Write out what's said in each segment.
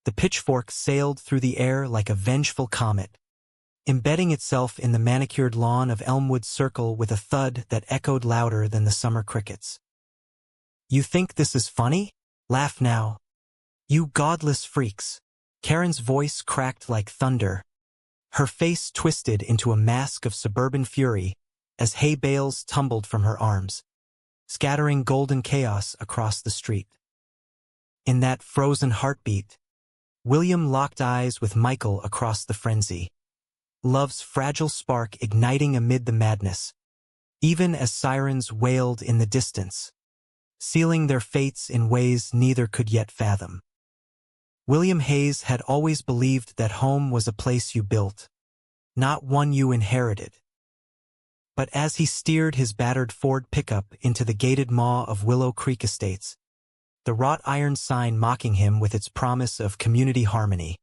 The pitchfork sailed through the air like a vengeful comet, embedding itself in the manicured lawn of Elmwood Circle with a thud that echoed louder than the summer crickets. "You think this is funny? Laugh now. You godless freaks." Karen's voice cracked like thunder, her face twisted into a mask of suburban fury as hay bales tumbled from her arms, scattering golden chaos across the street. In that frozen heartbeat, William locked eyes with Michael across the frenzy, love's fragile spark igniting amid the madness, even as sirens wailed in the distance, sealing their fates in ways neither could yet fathom. William Hayes had always believed that home was a place you built, not one you inherited. But as he steered his battered Ford pickup into the gated maw of Willow Creek Estates, the wrought iron sign mocking him with its promise of community harmony,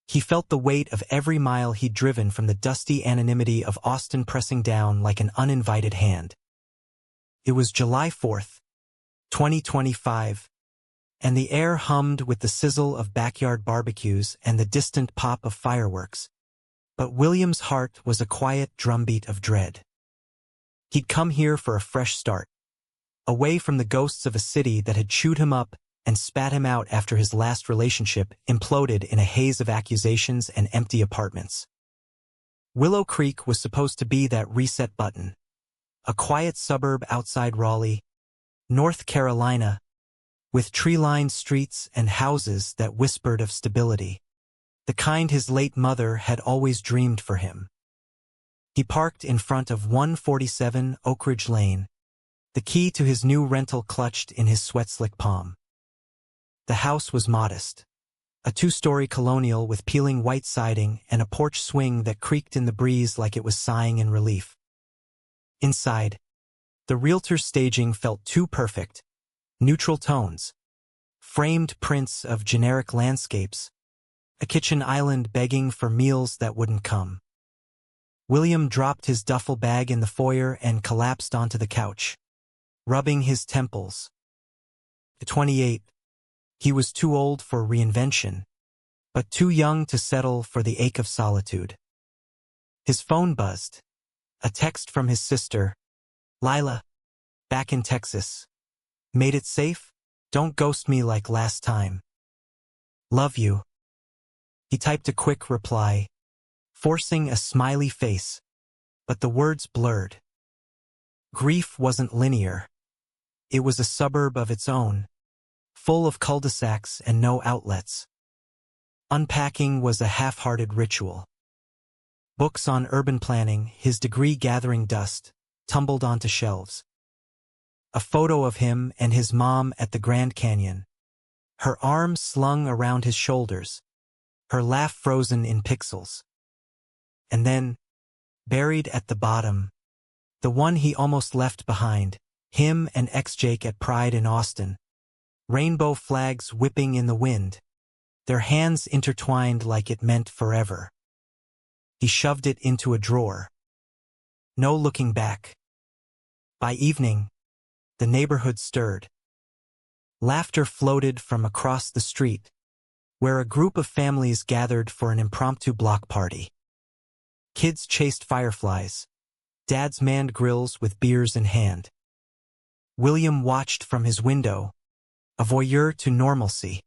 he felt the weight of every mile he'd driven from the dusty anonymity of Austin pressing down like an uninvited hand. It was July 4th, 2025, and the air hummed with the sizzle of backyard barbecues and the distant pop of fireworks. But William's heart was a quiet drumbeat of dread. He'd come here for a fresh start, away from the ghosts of a city that had chewed him up and spat him out after his last relationship imploded in a haze of accusations and empty apartments. Willow Creek was supposed to be that reset button, a quiet suburb outside Raleigh, North Carolina, with tree-lined streets and houses that whispered of stability, the kind his late mother had always dreamed for him. He parked in front of 147 Oak Ridge Lane, the key to his new rental clutched in his sweat-slick palm. The house was modest, a two-story colonial with peeling white siding and a porch swing that creaked in the breeze like it was sighing in relief. Inside, the realtor's staging felt too perfect. Neutral tones, framed prints of generic landscapes, a kitchen island begging for meals that wouldn't come. William dropped his duffel bag in the foyer and collapsed onto the couch, rubbing his temples. At 28, he was too old for reinvention, but too young to settle for the ache of solitude. His phone buzzed, a text from his sister, Lila, back in Texas. "Made it safe? Don't ghost me like last time. Love you." He typed a quick reply, forcing a smiley face, but the words blurred. Grief wasn't linear. It was a suburb of its own, full of cul-de-sacs and no outlets. Unpacking was a half-hearted ritual. Books on urban planning, his degree gathering dust, tumbled onto shelves. A photo of him and his mom at the Grand Canyon, her arms slung around his shoulders, her laugh frozen in pixels. And then, buried at the bottom, the one he almost left behind, him and ex-Jake at Pride in Austin, rainbow flags whipping in the wind, their hands intertwined like it meant forever. He shoved it into a drawer. No looking back. By evening, the neighborhood stirred. Laughter floated from across the street, where a group of families gathered for an impromptu block party. Kids chased fireflies. Dads manned grills with beers in hand. William watched from his window, a voyeur to normalcy.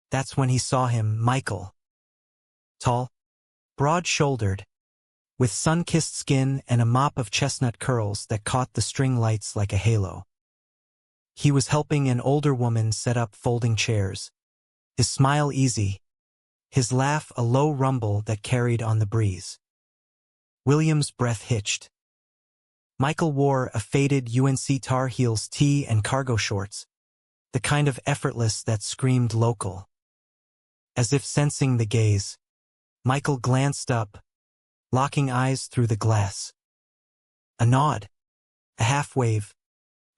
That's when he saw him, Michael. Tall, broad-shouldered, with sun-kissed skin and a mop of chestnut curls that caught the string lights like a halo. He was helping an older woman set up folding chairs, his smile easy, his laugh a low rumble that carried on the breeze. William's breath hitched. Michael wore a faded UNC Tar Heels tee and cargo shorts, the kind of effortless that screamed local. As if sensing the gaze, Michael glanced up, locking eyes through the glass. A nod, a half-wave,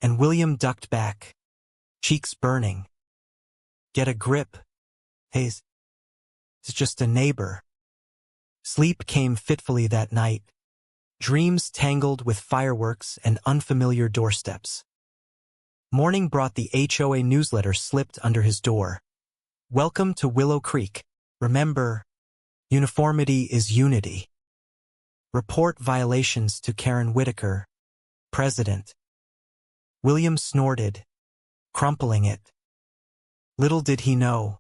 and William ducked back, cheeks burning. Get a grip, Hayes. It's just a neighbor. Sleep came fitfully that night, dreams tangled with fireworks and unfamiliar doorsteps. Morning brought the HOA newsletter slipped under his door, Welcome to Willow Creek. Remember, uniformity is unity. Report violations to Karen Whitaker, President. William snorted, crumpling it. Little did he know,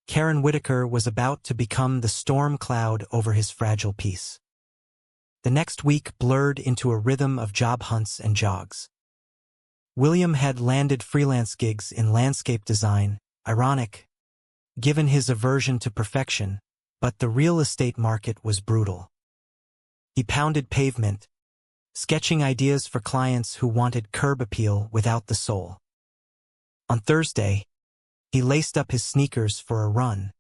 Karen Whitaker was about to become the storm cloud over his fragile peace. The next week blurred into a rhythm of job hunts and jogs. William had landed freelance gigs in landscape design, ironic, given his aversion to perfection, but the real estate market was brutal. He pounded pavement, sketching ideas for clients who wanted curb appeal without the soul. On Thursday, he laced up his sneakers for a run,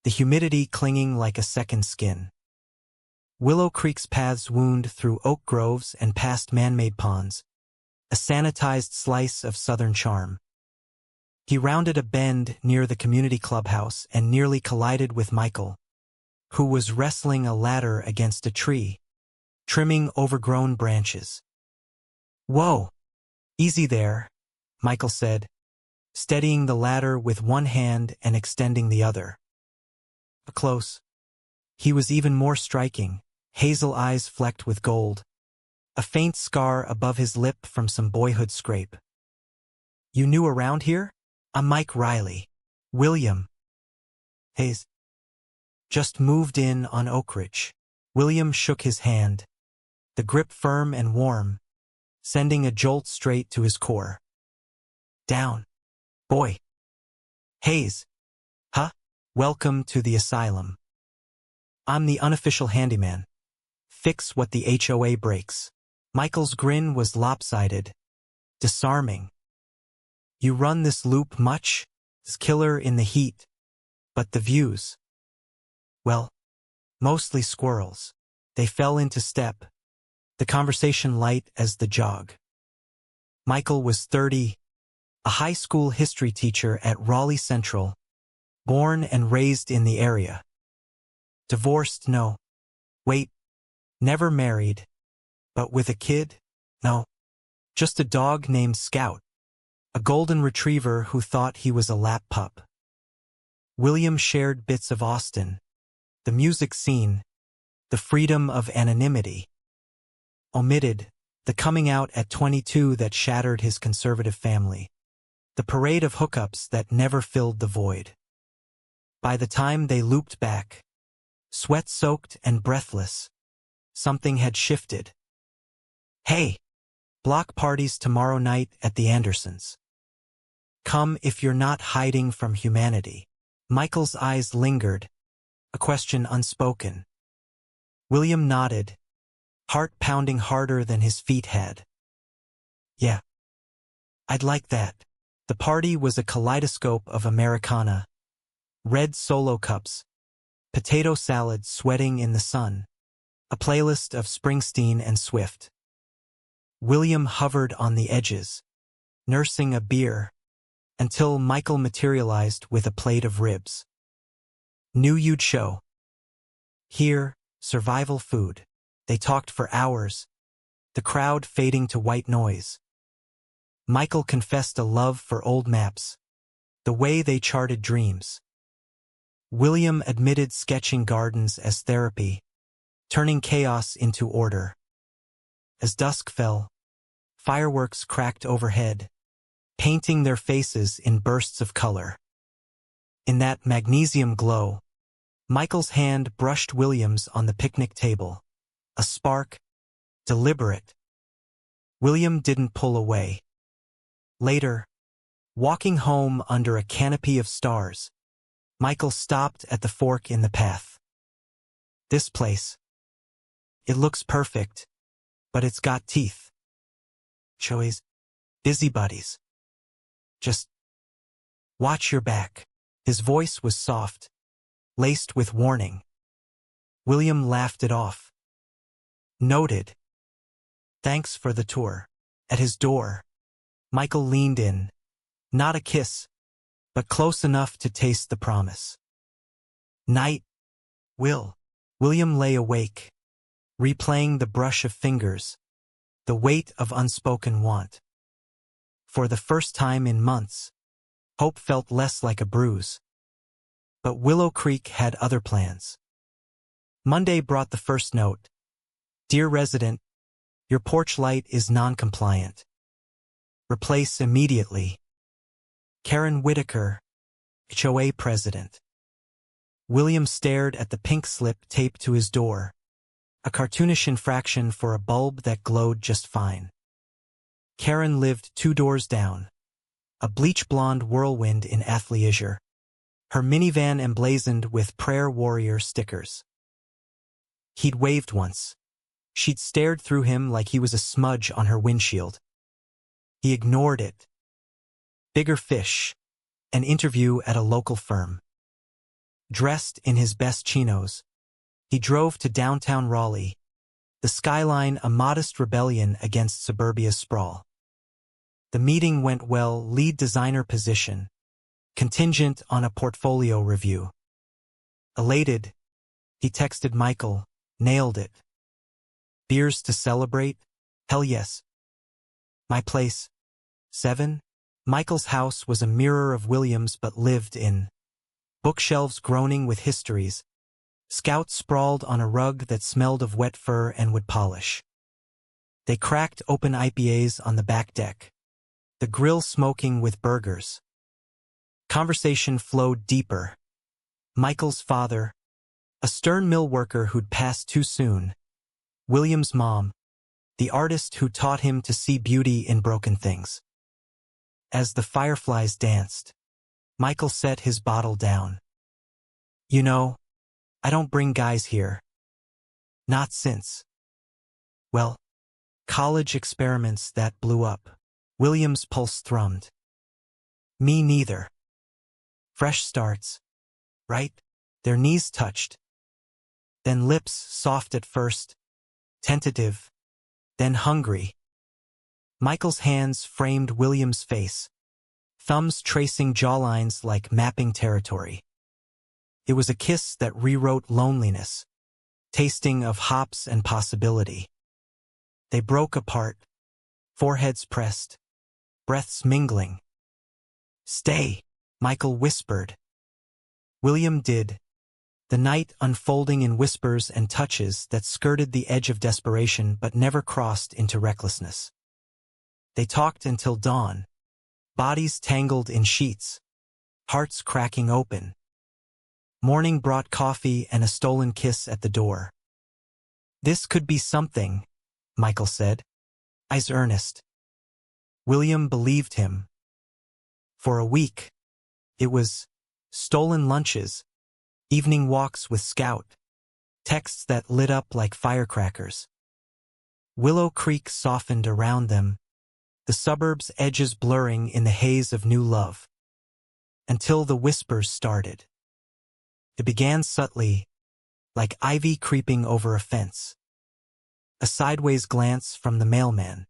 the humidity clinging like a second skin. Willow Creek's paths wound through oak groves and past man-made ponds, a sanitized slice of southern charm. He rounded a bend near the community clubhouse and nearly collided with Michael, who was wrestling a ladder against a tree, trimming overgrown branches. "Whoa! Easy there," Michael said, steadying the ladder with one hand and extending the other. Up close, he was even more striking, hazel eyes flecked with gold, a faint scar above his lip from some boyhood scrape. "You new around here? I'm Mike Riley. William." "Hayes." "Just moved in on Oak Ridge." William shook his hand, the grip firm and warm, sending a jolt straight to his core. "Down, boy." "Hayes." "Huh? Welcome to the asylum. I'm the unofficial handyman. Fix what the HOA breaks." Michael's grin was lopsided, disarming. "You run this loop much? It's killer in the heat. But the views? Well, mostly squirrels." They fell into step, the conversation light as the jog. Michael was 30, a high school history teacher at Raleigh Central, born and raised in the area. Divorced, no. Wait, never married. But with a kid? No. Just a dog named Scout, a golden retriever who thought he was a lap pup. William shared bits of Austin, the music scene, the freedom of anonymity. Omitted, the coming out at 22 that shattered his conservative family, the parade of hookups that never filled the void. By the time they looped back, sweat-soaked and breathless, something had shifted. "Hey, block parties tomorrow night at the Andersons. Come if you're not hiding from humanity." Michael's eyes lingered, a question unspoken. William nodded, heart pounding harder than his feet had. "Yeah, I'd like that." The party was a kaleidoscope of Americana, red Solo cups, potato salad sweating in the sun, a playlist of Springsteen and Swift. William hovered on the edges, nursing a beer, until Michael materialized with a plate of ribs. "Knew you'd show." Here, survival food. They talked for hours, the crowd fading to white noise. Michael confessed a love for old maps, the way they charted dreams. William admitted sketching gardens as therapy, turning chaos into order. As dusk fell, fireworks cracked overhead, painting their faces in bursts of color. In that magnesium glow, Michael's hand brushed William's on the picnic table, a spark, deliberate. William didn't pull away. Later, walking home under a canopy of stars, Michael stopped at the fork in the path. "This place. It looks perfect, but it's got teeth. Choi's busybodies. Just watch your back." His voice was soft, laced with warning. William laughed it off. "Noted. Thanks for the tour." At his door, Michael leaned in, not a kiss, but close enough to taste the promise. "Night, Will." William lay awake, replaying the brush of fingers, the weight of unspoken want. For the first time in months, hope felt less like a bruise, But Willow Creek had other plans. Monday brought the first note. Dear resident, your porch light is non-compliant. Replace immediately. Karen Whitaker, HOA president. William stared at the pink slip taped to his door, a cartoonish infraction for a bulb that glowed just fine. Karen lived 2 doors down, a bleach-blonde whirlwind in athleisure, her minivan emblazoned with prayer warrior stickers. He'd waved once. She'd stared through him like he was a smudge on her windshield. He ignored it. Bigger fish. An interview at a local firm. Dressed in his best chinos, he drove to downtown Raleigh, the skyline a modest rebellion against suburbia's sprawl. The meeting went well, lead designer position, contingent on a portfolio review. Elated, he texted Michael, nailed it. Beers to celebrate? Hell yes. My place. 7? Michael's house was a mirror of William's but lived in. Bookshelves groaning with histories. Scouts sprawled on a rug that smelled of wet fur and wood polish. They cracked open IPAs on the back deck, the grill smoking with burgers. Conversation flowed deeper. Michael's father, a stern mill worker who'd passed too soon. William's mom, the artist who taught him to see beauty in broken things. As the fireflies danced, Michael set his bottle down. You know, I don't bring guys here. Not since. Well, college experiments that blew up. William's pulse thrummed. Me neither. Fresh starts, right? Their knees touched. Then lips soft at first, tentative, then hungry. Michael's hands framed William's face, thumbs tracing jawlines like mapping territory. It was a kiss that rewrote loneliness, tasting of hops and possibility. They broke apart, foreheads pressed, breaths mingling. Stay, Michael whispered. William did, the night unfolding in whispers and touches that skirted the edge of desperation but never crossed into recklessness. They talked until dawn, bodies tangled in sheets, hearts cracking open. Morning brought coffee and a stolen kiss at the door. This could be something, Michael said, eyes earnest. William believed him. For a week, it was stolen lunches, evening walks with Scout, texts that lit up like firecrackers. Willow Creek softened around them, the suburbs' edges blurring in the haze of new love. Until the whispers started. It began subtly, like ivy creeping over a fence. A sideways glance from the mailman.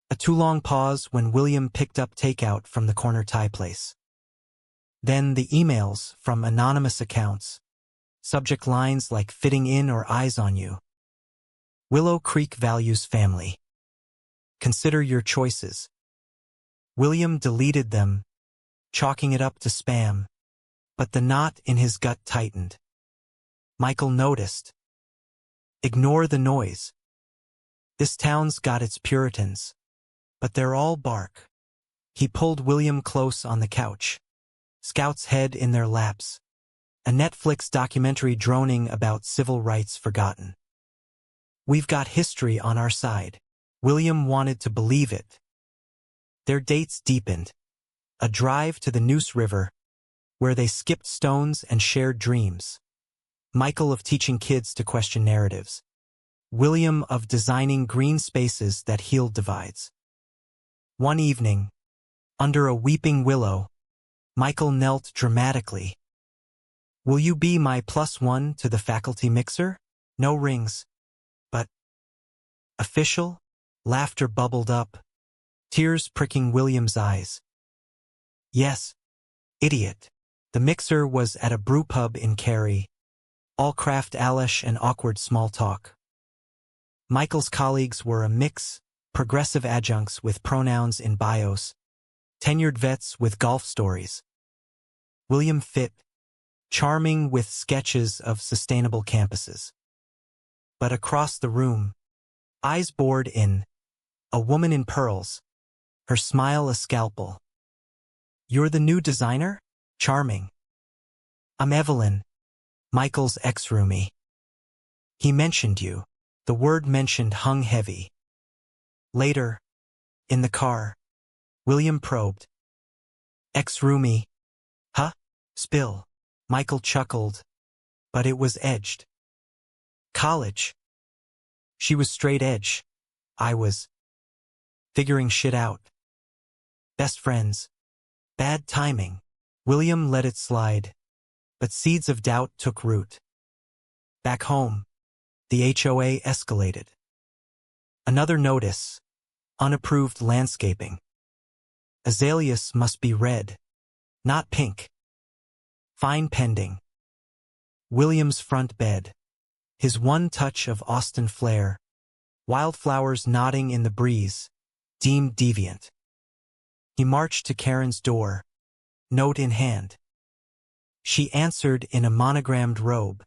A too-long pause when William picked up takeout from the corner Thai place. Then the emails from anonymous accounts, subject lines like fitting in or eyes on you. Willow Creek values family. Consider your choices. William deleted them, chalking it up to spam, but the knot in his gut tightened. Michael noticed. Ignore the noise. This town's got its Puritans, but they're all bark. He pulled William close on the couch, Scout's head in their laps, a Netflix documentary droning about civil rights forgotten. We've got history on our side. William wanted to believe it. Their dates deepened. A drive to the Neuse River, where they skipped stones and shared dreams. Michael of teaching kids to question narratives. William of designing green spaces that healed divides. One evening, under a weeping willow, Michael knelt dramatically. Will you be my +1 to the faculty mixer? No rings. But official? Laughter bubbled up, tears pricking William's eyes. Yes, idiot. The mixer was at a brewpub in Cary, all craft Alish and awkward small talk. Michael's colleagues were a mix, progressive adjuncts with pronouns in bios, tenured vets with golf stories. William fit, charming with sketches of sustainable campuses. But across the room, eyes bored in, a woman in pearls, her smile a scalpel. "You're the new designer? Charming." "I'm Evelyn, Michael's ex-roomie. He mentioned you." The word mentioned hung heavy. Later, in the car, William probed. "Ex-roomie? Huh? Spill." Michael chuckled, but it was edged. "College. She was straight edge. I was figuring shit out. Best friends. Bad timing." William let it slide, but seeds of doubt took root. Back home, the HOA escalated. Another notice. Unapproved landscaping. Azaleas must be red, not pink. Fine pending. William's front bed. His one touch of Austin flair. Wildflowers nodding in the breeze. Deemed deviant. He marched to Karen's door, note in hand. She answered in a monogrammed robe,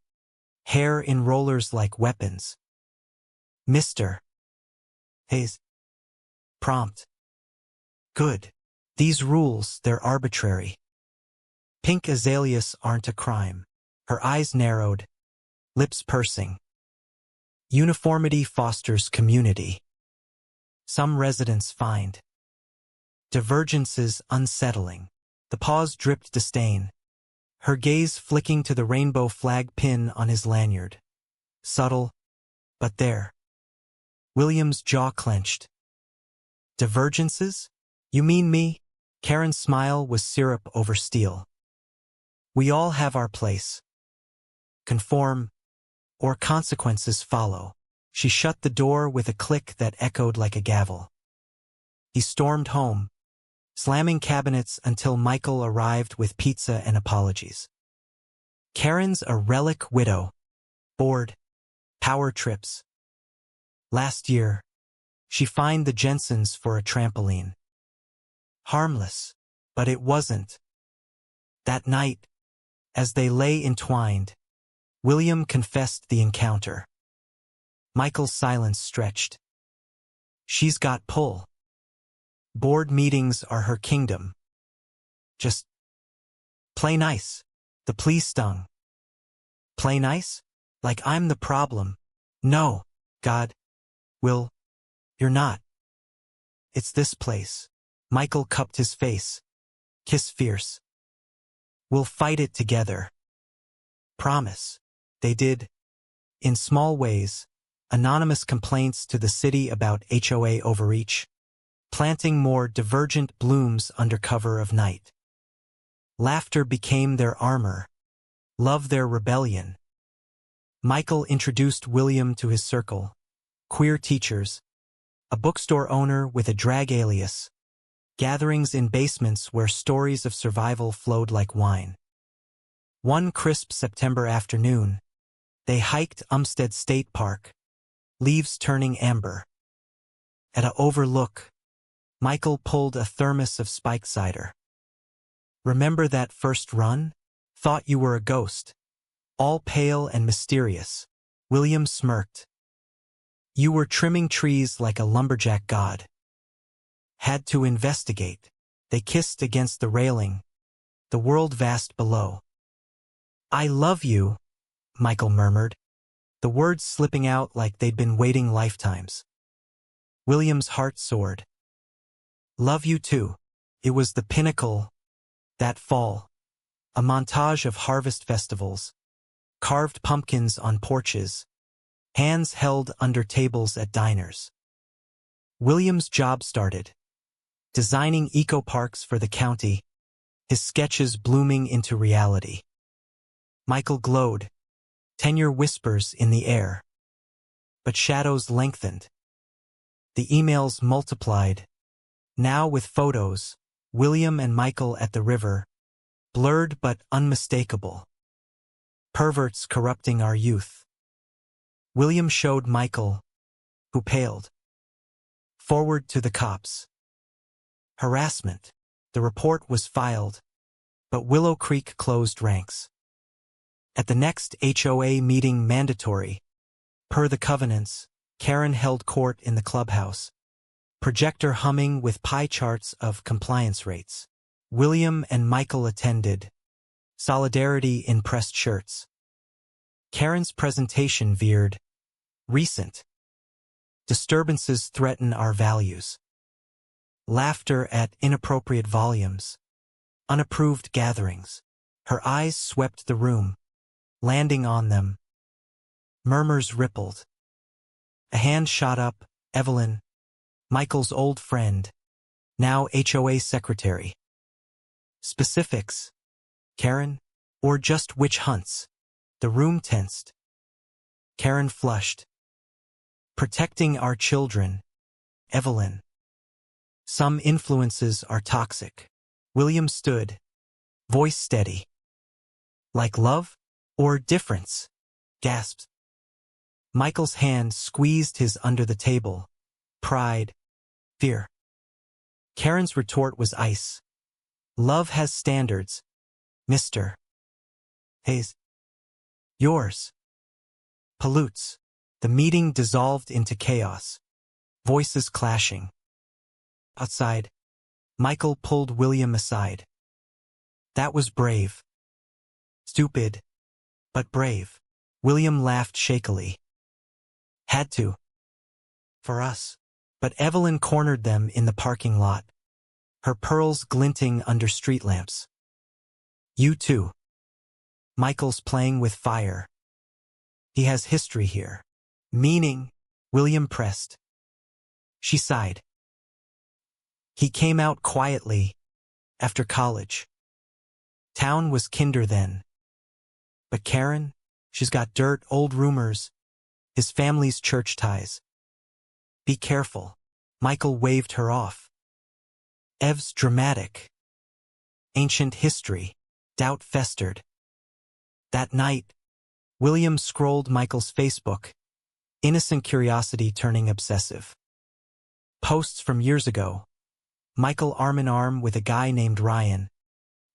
hair in rollers like weapons. "Mr. Hayes." Prompt. "Good. These rules, they're arbitrary." Pink azaleas aren't a crime. Her eyes narrowed, lips pursing. "Uniformity fosters community. Some residents find divergences unsettling." The pause dripped disdain, her gaze flicking to the rainbow flag pin on his lanyard. Subtle, but there. William's jaw clenched. "Divergences? You mean me?" Karen's smile was syrup over steel. "We all have our place. Conform, or consequences follow." She shut the door with a click that echoed like a gavel. He stormed home, slamming cabinets until Michael arrived with pizza and apologies. Karen's a relic widow. Bored. Power trips. Last year, she fined the Jensens for a trampoline. Harmless, but it wasn't. That night, as they lay entwined, William confessed the encounter. Michael's silence stretched. "She's got pull. Board meetings are her kingdom. Just play nice." The plea stung. "Play nice? Like I'm the problem." "No, God. Will, you're not. It's this place." Michael cupped his face. Kiss fierce. "We'll fight it together. Promise." They did. In small ways, anonymous complaints to the city about HOA overreach, planting more divergent blooms under cover of night. Laughter became their armor, love their rebellion. Michael introduced William to his circle, queer teachers, a bookstore owner with a drag alias, gatherings in basements where stories of survival flowed like wine. One crisp September afternoon, they hiked Umstead State Park, leaves turning amber. At a overlook, Michael pulled a thermos of spiked cider. "Remember that first run? Thought you were a ghost. All pale and mysterious." William smirked. "You were trimming trees like a lumberjack god." Had to investigate. They kissed against the railing, the world vast below. "I love you," Michael murmured, the words slipping out like they'd been waiting lifetimes. William's heart soared. "Love you too." It was the pinnacle, that fall. A montage of harvest festivals, carved pumpkins on porches, hands held under tables at diners. William's job started, designing eco-parks for the county, his sketches blooming into reality. Michael glowed, tenure whispers in the air. But shadows lengthened. The emails multiplied, now with photos, William and Michael at the river, blurred but unmistakable. Perverts corrupting our youth. William showed Michael, who paled. Forward to the cops. Harassment. The report was filed, but Willow Creek closed ranks. At the next HOA meeting mandatory, per the covenants, Karen held court in the clubhouse, projector humming with pie charts of compliance rates. William and Michael attended, solidarity in pressed shirts. Karen's presentation veered. Recent disturbances threaten our values. Laughter at inappropriate volumes. Unapproved gatherings. Her eyes swept the room, landing on them. Murmurs rippled. A hand shot up. Evelyn, Michael's old friend, now HOA secretary. Specifics. Karen? Or just witch hunts? The room tensed. Karen flushed. Protecting our children. Evelyn. Some influences are toxic. William stood, voice steady. Like love? Or difference? Gasped. Michael's hand squeezed his under the table. Pride. Fear. Karen's retort was ice. Love has standards, Mr. Hayes. Yours. Pollutes. The meeting dissolved into chaos. Voices clashing. Outside, Michael pulled William aside. That was brave. Stupid, but brave. William laughed shakily. Had to. For us. But Evelyn cornered them in the parking lot, her pearls glinting under street lamps. You too. Michael's playing with fire. He has history here. Meaning, William pressed. She sighed. He came out quietly, after college. Town was kinder then. But Karen, she's got dirt, old rumors, his family's church ties. Be careful. Michael waved her off. Ev's dramatic. Ancient history. Doubt festered. That night, William scrolled Michael's Facebook, innocent curiosity turning obsessive. Posts from years ago. Michael arm in arm with a guy named Ryan.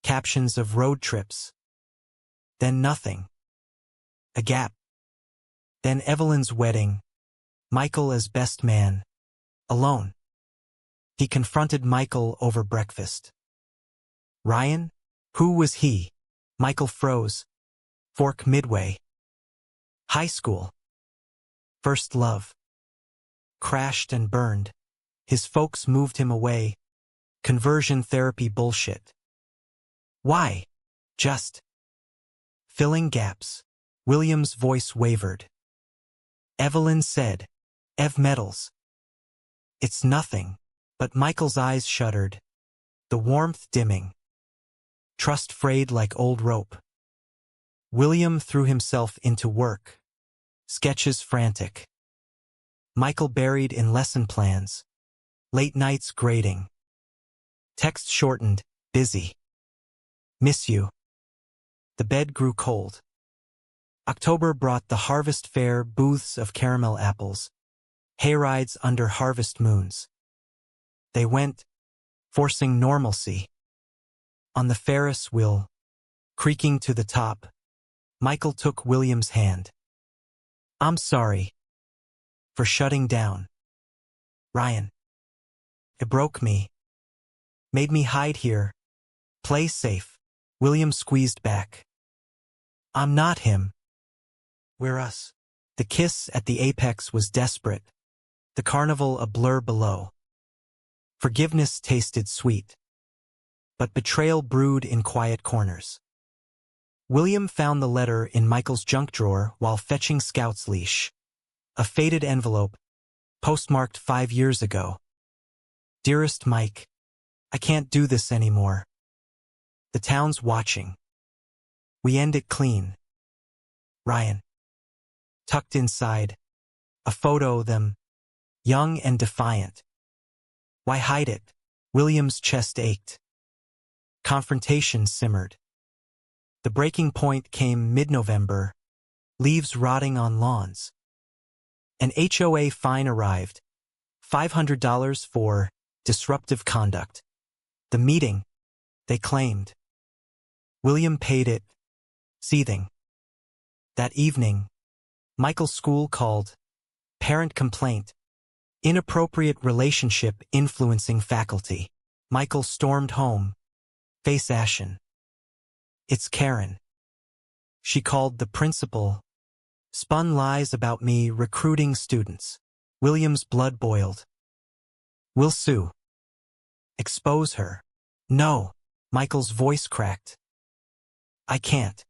Captions of road trips. Then nothing. A gap. Then Evelyn's wedding. Michael as best man. Alone. He confronted Michael over breakfast. Ryan? Who was he? Michael froze. Fork midway. High school. First love. Crashed and burned. His folks moved him away. Conversion therapy bullshit. Why? Just. Filling gaps. William's voice wavered. Evelyn said. Ev medals. It's nothing. But Michael's eyes shuddered. The warmth dimming. Trust frayed like old rope. William threw himself into work. Sketches frantic. Michael buried in lesson plans. Late nights grading. Text shortened, busy. Miss you. The bed grew cold. October brought the harvest fair booths of caramel apples. Hayrides under harvest moons. They went, forcing normalcy. On the Ferris wheel, creaking to the top, Michael took William's hand. I'm sorry. For shutting down. Ryan. It broke me. Made me hide here. Play safe. William squeezed back. I'm not him. We're us. The kiss at the apex was desperate. The carnival a blur below. Forgiveness tasted sweet. But betrayal brewed in quiet corners. William found the letter in Michael's junk drawer while fetching Scout's leash. A faded envelope, postmarked 5 years ago. Dearest Mike, I can't do this anymore. The town's watching. We end it clean. Ryan. Tucked inside. A photo of them. Young and defiant. Why hide it? William's chest ached. Confrontation simmered. The breaking point came mid-November. Leaves rotting on lawns. An HOA fine arrived. $500 for disruptive conduct. The meeting, they claimed. William paid it, seething. That evening, Michael's school called. Parent complaint. Inappropriate relationship influencing faculty. Michael stormed home, face ashen. It's Karen. She called the principal. Spun lies about me recruiting students. William's blood boiled. We'll sue. Expose her. No. Michael's voice cracked. I can't.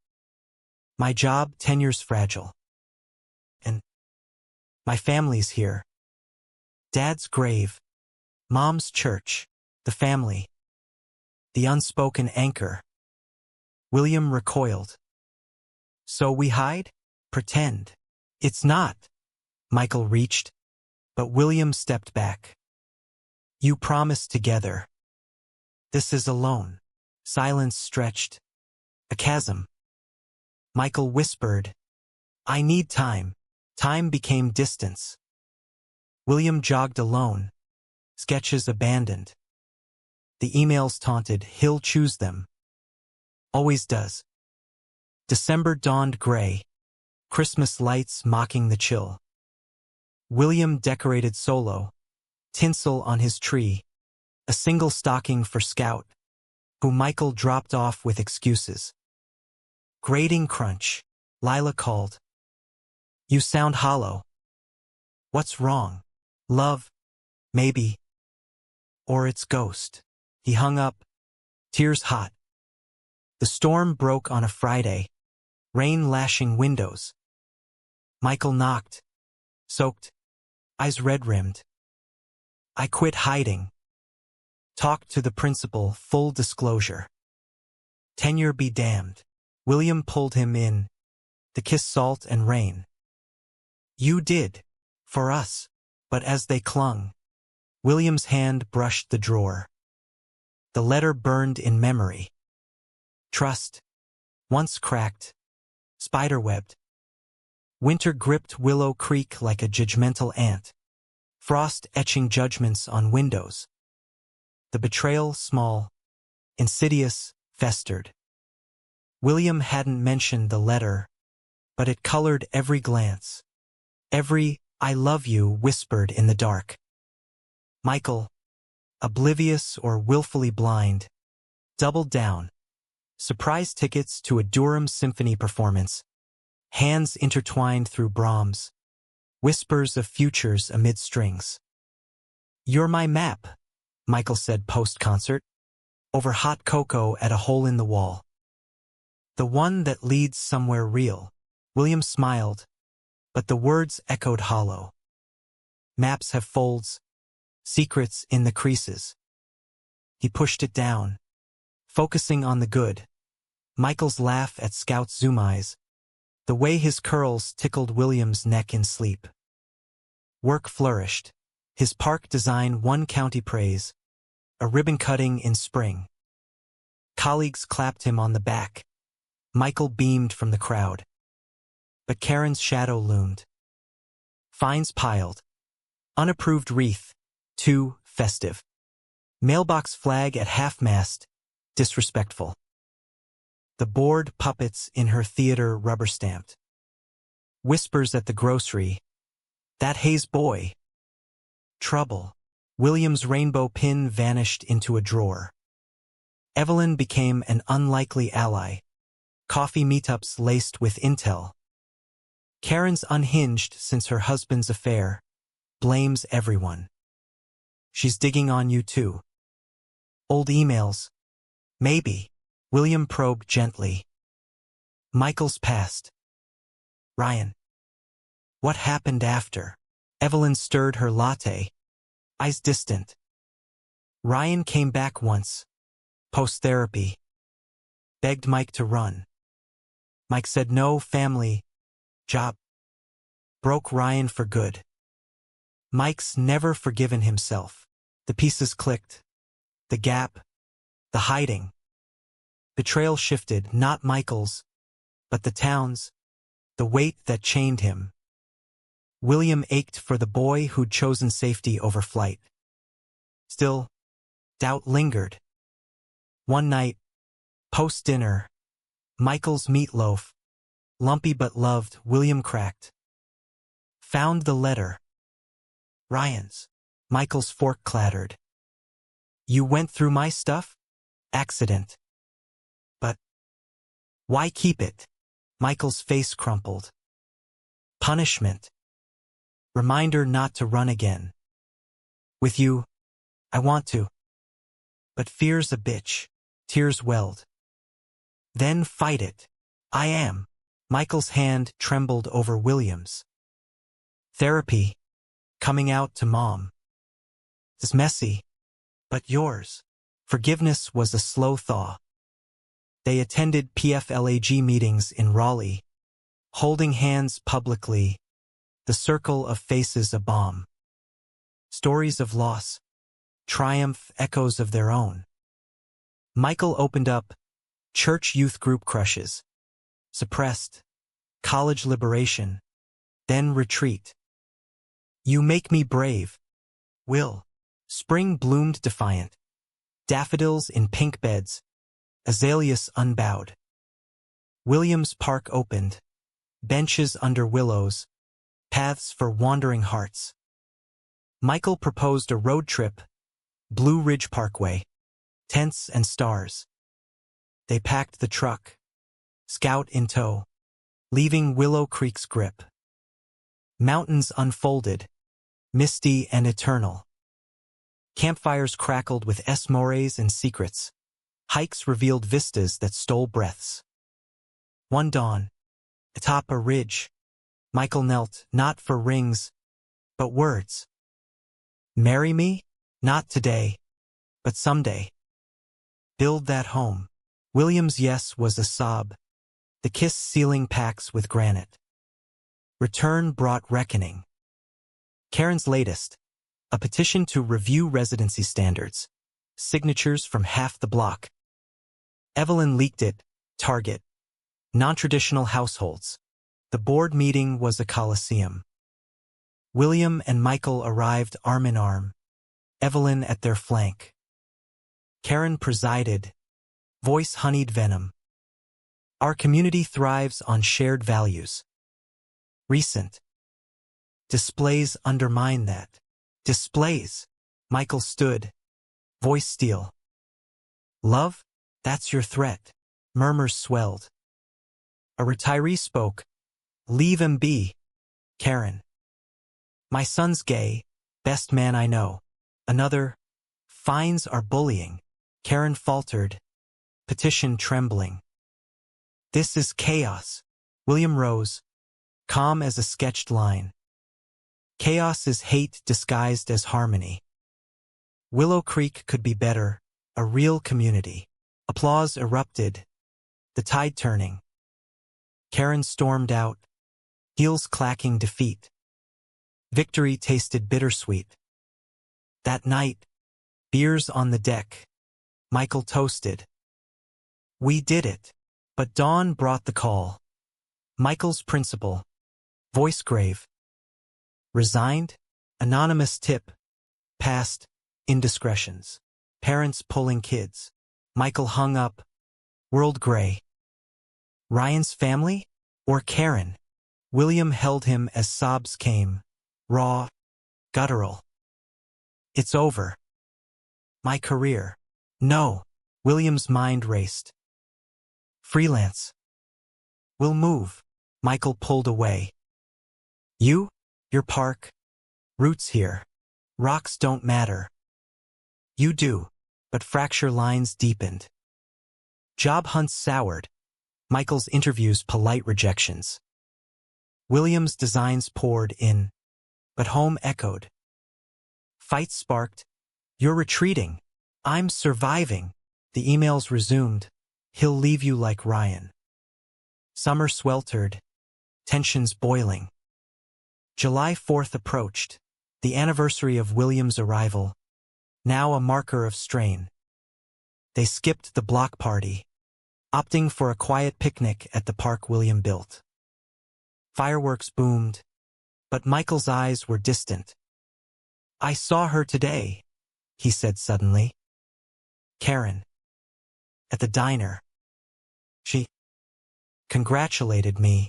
My job tenure's fragile. And my family's here. Dad's grave. Mom's church. The family. The unspoken anchor. William recoiled. So we hide? Pretend. It's not. Michael reached, but William stepped back. You promised together. This is alone. Silence stretched. A chasm. Michael whispered, I need time. Time became distance. William jogged alone. Sketches abandoned. The emails taunted, he'll choose them. Always does. December dawned gray. Christmas lights mocking the chill. William decorated solo. Tinsel on his tree. A single stocking for Scout, who Michael dropped off with excuses. Grating crunch. Lila called. You sound hollow. What's wrong? Love? Maybe. Or its ghost. He hung up, tears hot. The storm broke on a Friday, rain lashing windows. Michael knocked, soaked, eyes red-rimmed. I quit hiding. Talked to the principal, full disclosure. Tenure be damned. William pulled him in, the kiss salt and rain. You did, for us. But as they clung, William's hand brushed the drawer. The letter burned in memory. Trust, once cracked, spiderwebbed. Winter gripped Willow Creek like a judgmental ant, frost etching judgments on windows. The betrayal, small, insidious, festered. William hadn't mentioned the letter, but it colored every glance. Every I love you whispered in the dark. Michael, oblivious or willfully blind, doubled down. Surprise tickets to a Durham Symphony performance. Hands intertwined through Brahms. Whispers of futures amid strings. You're my map, Michael said post-concert, over hot cocoa at a hole in the wall. The one that leads somewhere real. William smiled, but the words echoed hollow. Maps have folds, secrets in the creases. He pushed it down, focusing on the good. Michael's laugh at Scout's zoom eyes, the way his curls tickled William's neck in sleep. Work flourished. His park design won county praise, a ribbon cutting in spring. Colleagues clapped him on the back. Michael beamed from the crowd. But Karen's shadow loomed. Fines piled. Unapproved wreath. Too festive. Mailbox flag at half-mast. Disrespectful. The bored puppets in her theater rubber-stamped. Whispers at the grocery. That Hayes boy. Trouble. William's rainbow pin vanished into a drawer. Evelyn became an unlikely ally. Coffee meetups laced with intel. Karen's unhinged since her husband's affair. Blames everyone. She's digging on you too. Old emails. Maybe. William probed gently. Michael's past. Ryan. What happened after? Evelyn stirred her latte. Eyes distant. Ryan came back once. Post-therapy. Begged Mike to run. Mike said no, family. Job. Broke Ryan for good. Mike's never forgiven himself. The pieces clicked. The gap. The hiding. Betrayal shifted, not Michael's, but the town's. The weight that chained him. William ached for the boy who'd chosen safety over flight. Still, doubt lingered. One night, post-dinner, Michael's meatloaf, Lumpy but loved, William cracked. Found the letter. Ryan's. Michael's fork clattered. You went through my stuff? Accident. But why keep it? Michael's face crumpled. Punishment. Reminder not to run again. With you, I want to. But fear's a bitch. Tears welled. Then fight it. I am. Michael's hand trembled over William's. Therapy. Coming out to Mom. It's messy. But yours. Forgiveness was a slow thaw. They attended PFLAG meetings in Raleigh, holding hands publicly, the circle of faces a bomb. Stories of loss, triumph, echoes of their own. Michael opened up, church youth group crushes, suppressed, college liberation, then retreat. You make me brave. Will. Spring bloomed defiant. Daffodils in pink beds, azaleas unbowed. Williams Park opened, benches under willows, paths for wandering hearts. Michael proposed a road trip, Blue Ridge Parkway, tents and stars. They packed the truck, Scout in tow, leaving Willow Creek's grip. Mountains unfolded, misty and eternal. Campfires crackled with mores and secrets. Hikes revealed vistas that stole breaths. One dawn, atop a ridge, Michael knelt, not for rings, but words. Marry me? Not today, but someday. Build that home. William's yes was a sob, the kiss sealing pacts with granite. Return brought reckoning. Karen's latest, a petition to review residency standards, signatures from half the block. Evelyn leaked it, target. Non-traditional households. The board meeting was a coliseum. William and Michael arrived arm in arm, Evelyn at their flank. Karen presided, voice honeyed venom. Our community thrives on shared values. Recent displays undermine that. Displays. Michael stood, voice steel. Love? That's your threat. Murmurs swelled. A retiree spoke. Leave him be. Karen. My son's gay, best man I know. Another. Fines are bullying. Karen faltered, petition trembling. This is chaos. William rose, calm as a sketched line. Chaos is hate disguised as harmony. Willow Creek could be better, a real community. Applause erupted, the tide turning. Karen stormed out, heels clacking defeat. Victory tasted bittersweet. That night, beers on the deck, Michael toasted. We did it. But dawn brought the call. Michael's principal, voice grave. Resigned? Anonymous tip. Past indiscretions. Parents pulling kids. Michael hung up. World gray. Ryan's family? Or Karen? William held him as sobs came. Raw. Guttural. It's over. My career. No. William's mind raced. Freelance. We'll move. Michael pulled away. You? Your park? Roots here. Rocks don't matter. You do. But fracture lines deepened. Job hunts soured. Michael's interviews polite rejections. William's designs poured in. But home echoed. Fights sparked. You're retreating. I'm surviving. The emails resumed. He'll leave you like Ryan. Summer sweltered. Tensions boiling. July 4th approached. The anniversary of William's arrival. Now a marker of strain. They skipped the block party, opting for a quiet picnic at the park William built. Fireworks boomed, but Michael's eyes were distant. I saw her today, he said suddenly. Karen. At the diner. She congratulated me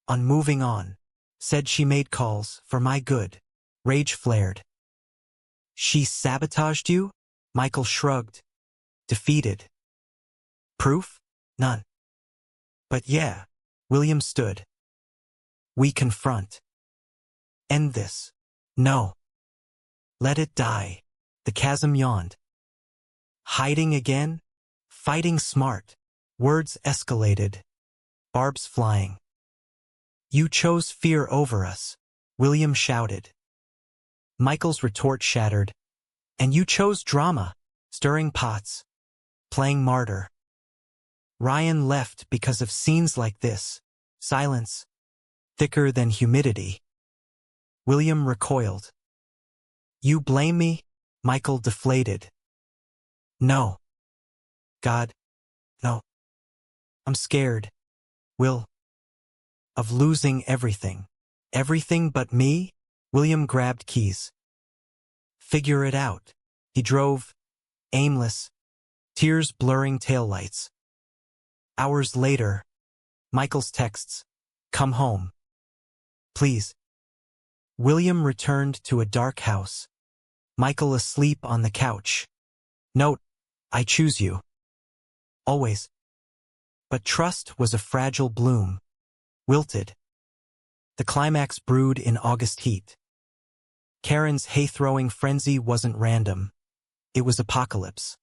on moving on, said she made calls for my good. Rage flared. She sabotaged you? Michael shrugged, defeated. Proof? None. But yeah, William stood. We confront. End this. No. Let it die. The chasm yawned. Hiding again? Fighting smart. Words escalated. Barbs flying. You chose fear over us, William shouted. Michael's retort shattered. And you chose drama, stirring pots, playing martyr. Ryan left because of scenes like this. Silence, thicker than humidity. William recoiled. You blame me? Michael deflated. No. God, no. I'm scared, Will, of losing everything. Everything but me? William grabbed keys. Figure it out. He drove, aimless, tears blurring taillights. Hours later, Michael's texts. Come home. Please. William returned to a dark house. Michael asleep on the couch. Note, I choose you. Always. But trust was a fragile bloom. Wilted. The climax brewed in August heat. Karen's hay-throwing frenzy wasn't random. It was apocalypse.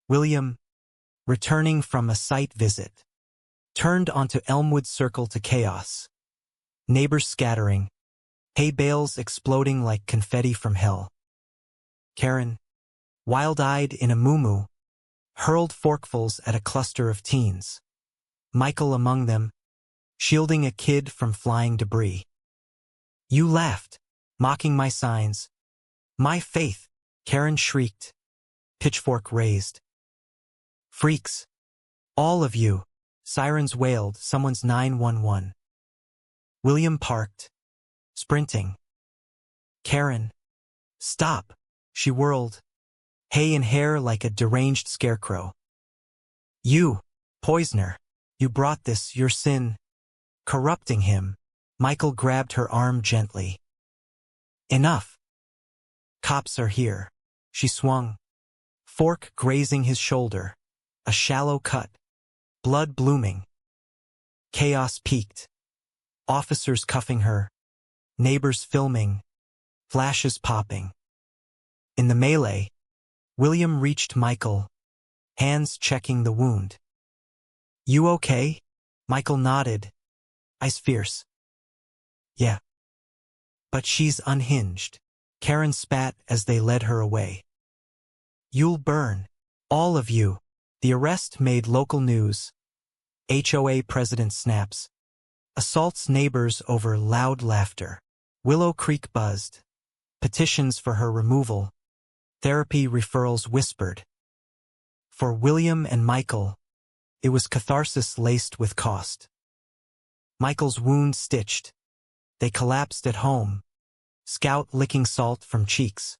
William, returning from a site visit, turned onto Elmwood Circle to chaos. Neighbors scattering, hay bales exploding like confetti from hell. Karen, wild-eyed in a muumuu, hurled forkfuls at a cluster of teens. Michael among them, shielding a kid from flying debris. You laughed, mocking my signs. My faith, Karen shrieked, pitchfork raised. Freaks. All of you. Sirens wailed, someone's 911. William parked, sprinting. Karen. Stop. She whirled, hay in hair like a deranged scarecrow. You, poisoner. You brought this, your sin. Corrupting him. Michael grabbed her arm gently. Enough. Cops are here. She swung, fork grazing his shoulder. A shallow cut. Blood blooming. Chaos peaked. Officers cuffing her. Neighbors filming. Flashes popping. In the melee, William reached Michael, hands checking the wound. You okay? Michael nodded. Ice fierce. Yeah. But she's unhinged. Karen spat as they led her away. You'll burn. All of you. The arrest made local news. HOA president snaps. Assaults neighbors over loud laughter. Willow Creek buzzed. Petitions for her removal. Therapy referrals whispered. For William and Michael, it was catharsis laced with cost. Michael's wound stitched. They collapsed at home. Scout licking salt from cheeks.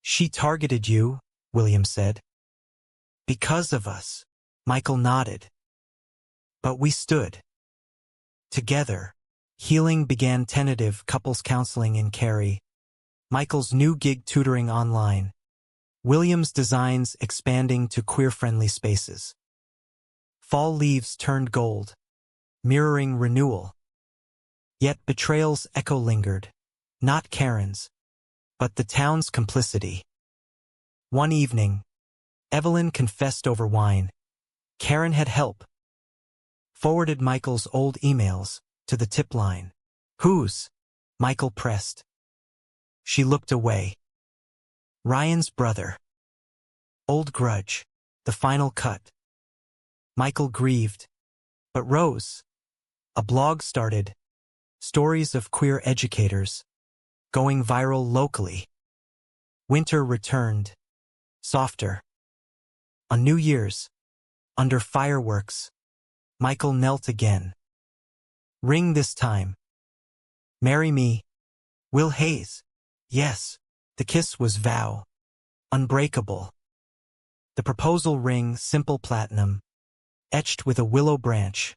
She targeted you, William said. Because of us. Michael nodded. But we stood. Together. Healing began tentative couples counseling in Cary. Michael's new gig tutoring online. William's designs expanding to queer-friendly spaces. Fall leaves turned gold, mirroring renewal. Yet betrayal's echo lingered, not Karen's, but the town's complicity. One evening, Evelyn confessed over wine. Karen had help. Forwarded Michael's old emails to the tip line. Whose? Michael pressed. She looked away. Ryan's brother. Old grudge. The final cut. Michael grieved. But Rose. A blog started. Stories of queer educators. Going viral locally. Winter returned. Softer. On New Year's. Under fireworks. Michael knelt again. Ring this time. Marry me. Will Hayes. Yes. The kiss was vow. Unbreakable. The proposal ring simple platinum. etched with a willow branch,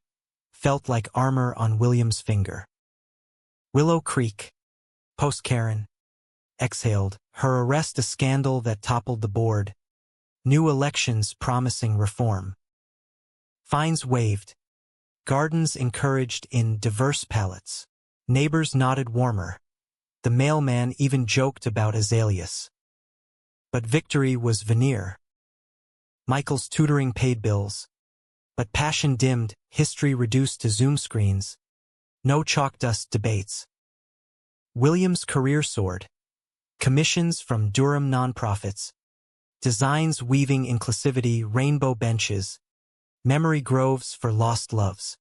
felt like armor on William's finger. Willow Creek, post Karen, exhaled, her arrest a scandal that toppled the board, new elections promising reform. Fines waived, gardens encouraged in diverse palettes. Neighbors nodded warmer. The mailman even joked about azaleas. But victory was veneer. Michael's tutoring paid bills. But passion dimmed, history reduced to Zoom screens. No chalk dust debates. William's career soared. Commissions from Durham nonprofits. Designs weaving inclusivity, rainbow benches. Memory groves for lost loves.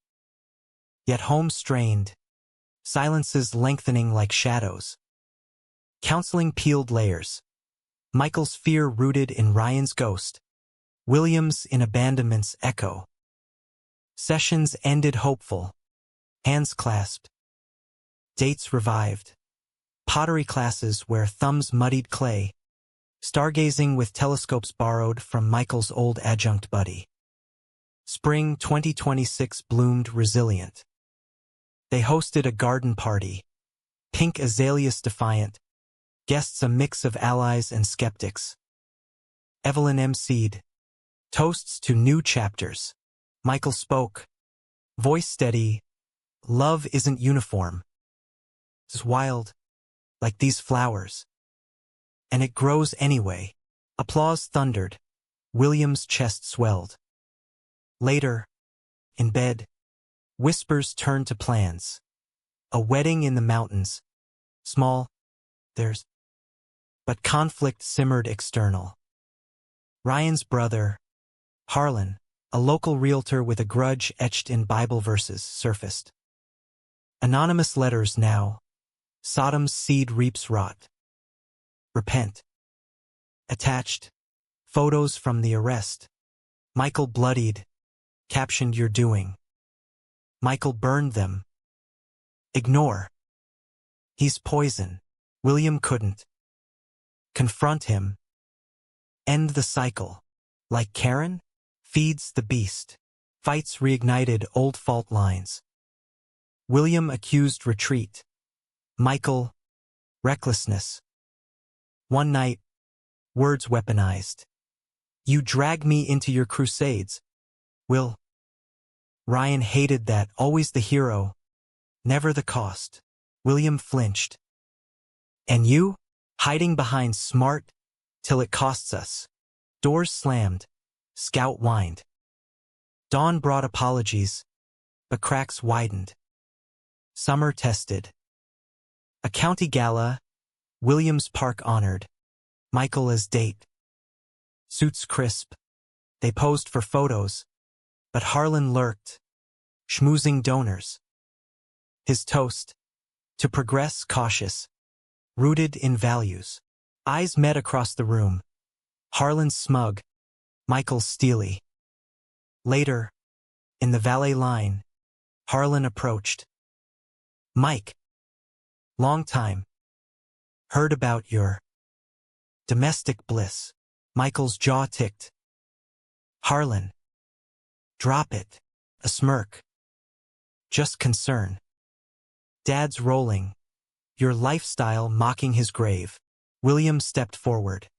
Yet home strained. Silences lengthening like shadows. Counseling peeled layers. Michael's fear rooted in Ryan's ghost. William's in abandonment's echo. Sessions ended hopeful. Hands clasped. Dates revived. Pottery classes where thumbs muddied clay. Stargazing with telescopes borrowed from Michael's old adjunct buddy. Spring 2026 bloomed resilient. They hosted a garden party. Pink azaleas defiant. Guests a mix of allies and skeptics. Evelyn emceed. Toasts to new chapters. Michael spoke. Voice steady. Love isn't uniform. It's wild, like these flowers. And it grows anyway. Applause thundered. William's chest swelled. Later, in bed, whispers turned to plans. A wedding in the mountains. Small, theirs. But conflict simmered external. Ryan's brother, Harlan, a local realtor with a grudge etched in Bible verses, surfaced. Anonymous letters now. Sodom's seed reaps rot. Repent. Attached. Photos from the arrest. Michael bloodied. Captioned "You're doing." Michael burned them. Ignore. He's poison. William couldn't. Confront him. End the cycle. Like Karen? Feeds the beast. Fights reignited old fault lines. William accused retreat. Michael, recklessness. One night, words weaponized. You drag me into your crusades. Will. Ryan hated that, always the hero, never the cost. William flinched. And you? Hiding behind smart, till it costs us. Doors slammed. Scout whined. Dawn brought apologies, but cracks widened. Summer tested. A county gala, Williams Park honored. Michael as date. Suits crisp. They posed for photos, but Harlan lurked, schmoozing donors. His toast, to progress cautious, rooted in values. Eyes met across the room. Harlan's smug, Michael's steely. Later, in the valet line, Harlan approached. Mike. Long time. Heard about your domestic bliss. Michael's jaw ticked. Harlan. Drop it. A smirk. Just concern. Dad's rolling. Your lifestyle mocking his grave. William stepped forward.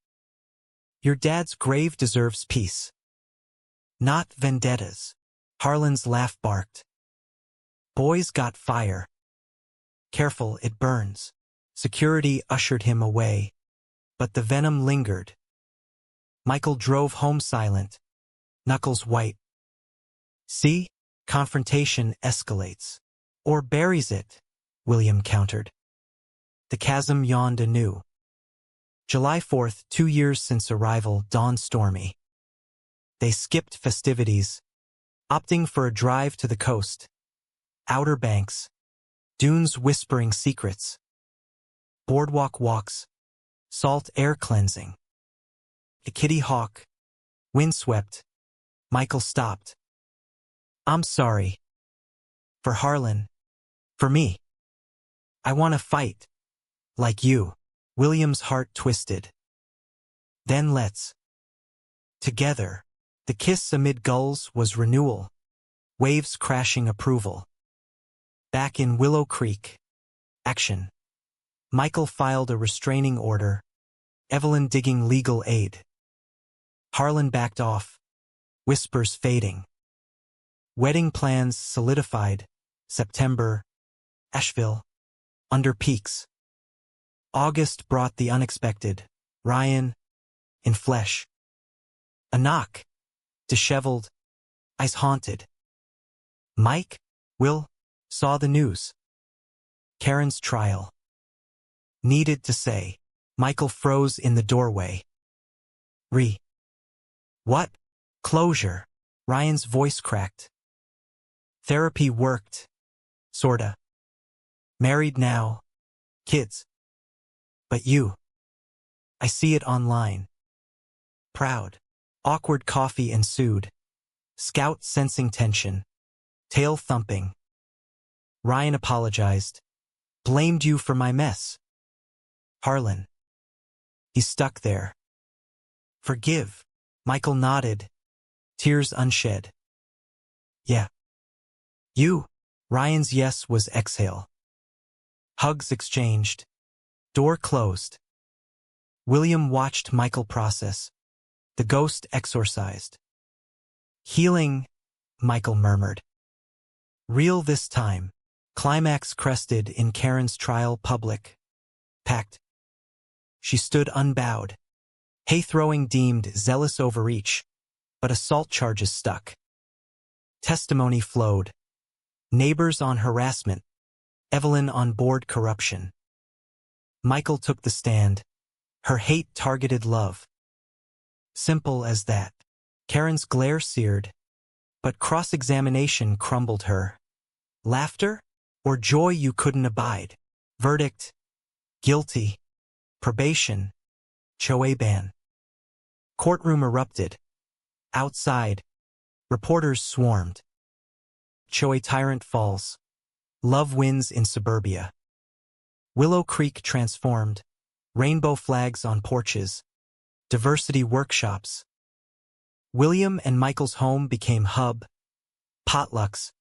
Your dad's grave deserves peace. Not vendettas. Harlan's laugh barked. Boys got fire. Careful, it burns. Security ushered him away. But the venom lingered. Michael drove home silent, knuckles white. See? Confrontation escalates. Or buries it, William countered. The chasm yawned anew. July 4th, 2 years since arrival, dawned stormy. They skipped festivities, opting for a drive to the coast. Outer Banks. Dunes whispering secrets. Boardwalk walks. Salt air cleansing. A Kitty Hawk. Windswept. Michael stopped. I'm sorry. For Harlan. For me. I want to fight. Like you. William's heart twisted. Then let's. Together. The kiss amid gulls was renewal, waves crashing approval. Back in Willow Creek. Action. Michael filed a restraining order, Evelyn digging legal aid. Harlan backed off, whispers fading. Wedding plans solidified, September, Asheville, under peaks. August brought the unexpected, Ryan, in flesh. A knock, disheveled, eyes haunted. Mike, Will, saw the news. Karen's trial. Needed to say. Michael froze in the doorway. What? Closure. Ryan's voice cracked. Therapy worked. Sorta. Married now. Kids. But you. I see it online. Proud. Awkward coffee ensued. Scout sensing tension. Tail thumping. Ryan apologized. Blamed you for my mess. Harlan. He stuck there. Forgive. Michael nodded. Tears unshed. Yeah. You. Ryan's yes was exhale. Hugs exchanged. Door closed. William watched Michael process. The ghost exorcised. Healing, Michael murmured. Real this time. Climax crested in Karen's trial public. Packed. She stood unbowed. Hay-throwing deemed zealous overreach, but assault charges stuck. Testimony flowed. Neighbors on harassment. Evelyn on board corruption. Michael took the stand. Her hate targeted love. Simple as that. Karen's glare seared, but cross-examination crumbled her. Laughter or joy you couldn't abide? Verdict. Guilty. Probation. Choe ban. Courtroom erupted. Outside. Reporters swarmed. Choe tyrant falls. Love wins in suburbia. Willow Creek transformed. Rainbow flags on porches. Diversity workshops. William and Michael's home became hub. Potlucks.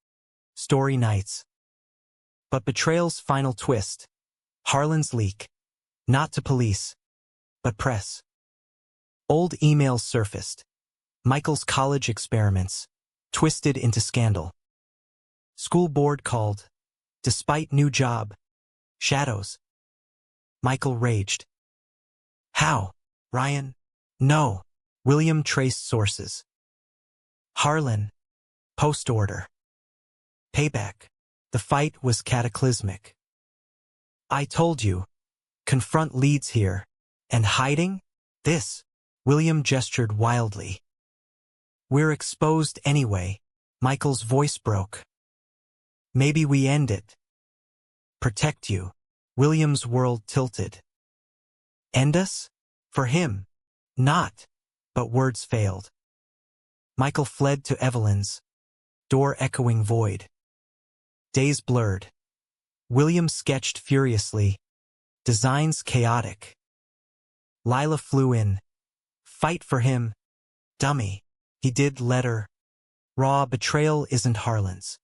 Story nights. But betrayal's final twist. Harlan's leak. Not to police, but press. Old emails surfaced. Michael's college experiments, twisted into scandal. School board called. Despite new job. Shadows. Michael raged. How? Ryan? No. William traced sources. Harlan. Post order. Payback. The fight was cataclysmic. I told you. Confront leads here. And hiding? This. William gestured wildly. We're exposed anyway. Michael's voice broke. Maybe we end it. Protect you. William's world tilted. End us? For him. Not. But words failed. Michael fled to Evelyn's. Door echoing void. Days blurred. William sketched furiously. Designs chaotic. Lila flew in. Fight for him. Dummy. He did letter. Raw betrayal isn't Harlan's.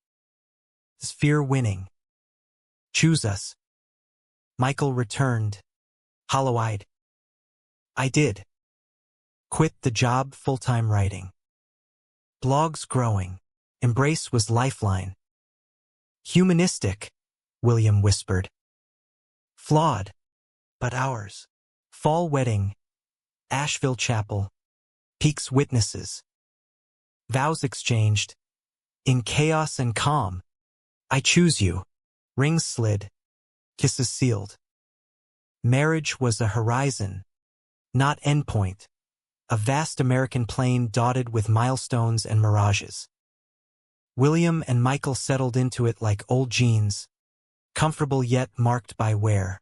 Is fear winning? Choose us. Michael returned. Hollow-eyed. I did. Quit the job full-time writing. Blogs growing. Embrace was lifeline. Humanistic, William whispered. Flawed, but ours. Fall wedding. Asheville Chapel. Peaks witnesses. Vows exchanged. In chaos and calm. I choose you. Rings slid. Kisses sealed. Marriage was a horizon, not endpoint. A vast American plain dotted with milestones and mirages. William and Michael settled into it like old jeans, comfortable yet marked by wear.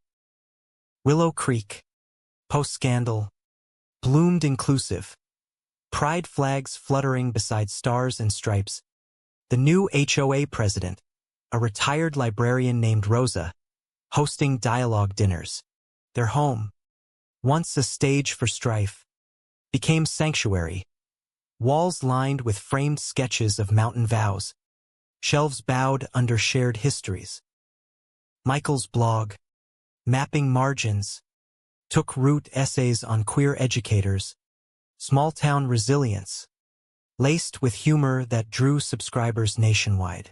Willow Creek, post-scandal, bloomed inclusive. Pride flags fluttering beside stars and stripes. The new HOA president, a retired librarian named Rosa, hosting dialogue dinners. Their home, once a stage for strife, became sanctuary. Walls lined with framed sketches of mountain vows. Shelves bowed under shared histories. Michael's blog, Mapping Margins, took root essays on queer educators, small-town resilience, laced with humor that drew subscribers nationwide.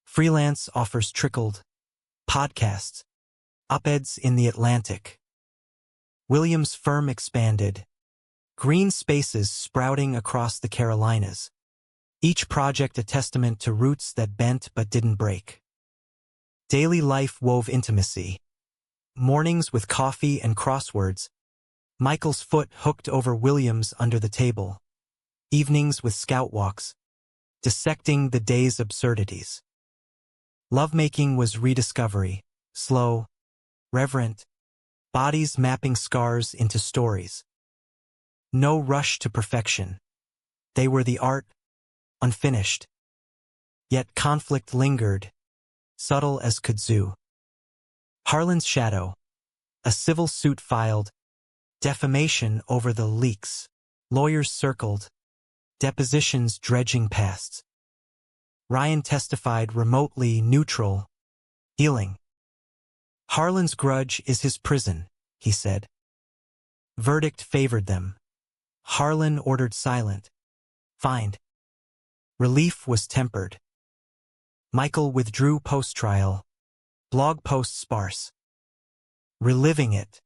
Freelance offers trickled, podcasts, op-eds in The Atlantic. Williams' firm expanded, green spaces sprouting across the Carolinas, each project a testament to roots that bent but didn't break. Daily life wove intimacy. Mornings with coffee and crosswords, Michael's foot hooked over Williams under the table. Evenings with scout walks, dissecting the day's absurdities. Lovemaking was rediscovery, slow, reverent, bodies mapping scars into stories. No rush to perfection. They were the art, unfinished. Yet conflict lingered, subtle as kudzu. Harlan's shadow, a civil suit filed, defamation over the leaks, lawyers circled, depositions dredging past. Ryan testified remotely neutral, healing. Harlan's grudge is his prison, he said. Verdict favored them. Harlan ordered silent. Fined. Relief was tempered. Michael withdrew post-trial. Blog posts sparse. Reliving it.